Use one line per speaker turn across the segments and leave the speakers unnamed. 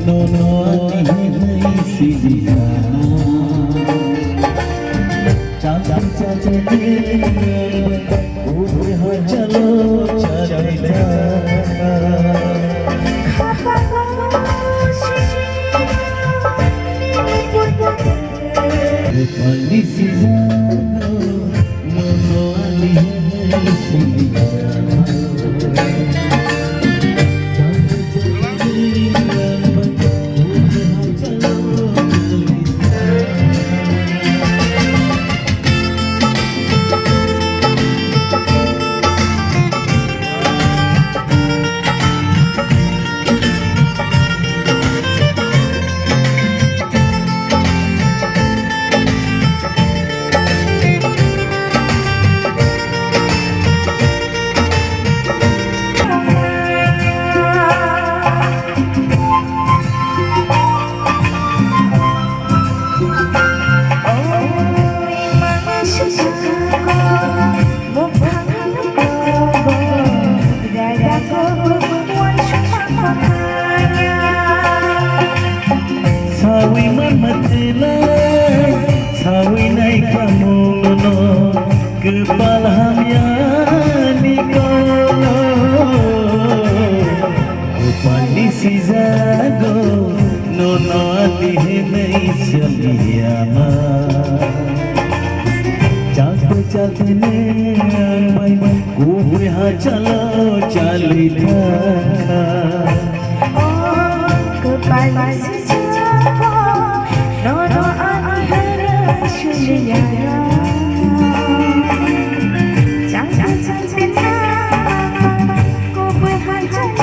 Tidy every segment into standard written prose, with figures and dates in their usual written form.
No नहीं सिदियाना चाचा चाचा ऊपर हो चलो चले Only season, no, only season. Sawi marmatulai, sawi naik kamuno, kepala hamya nikono, upani si zago, nono ati nahi saliyama. चलते चलते ने ऊपर हाँ चलो चली था
kepala si jago nono akhir sulia jangan ku berhajat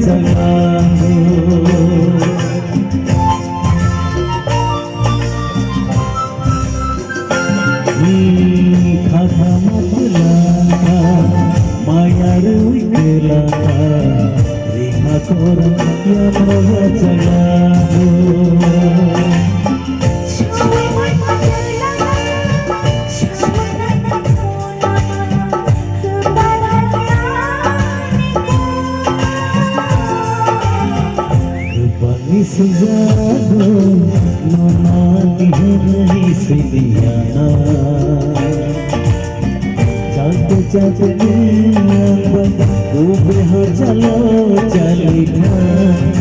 jalan
चलते ऊपर हो चलो चली था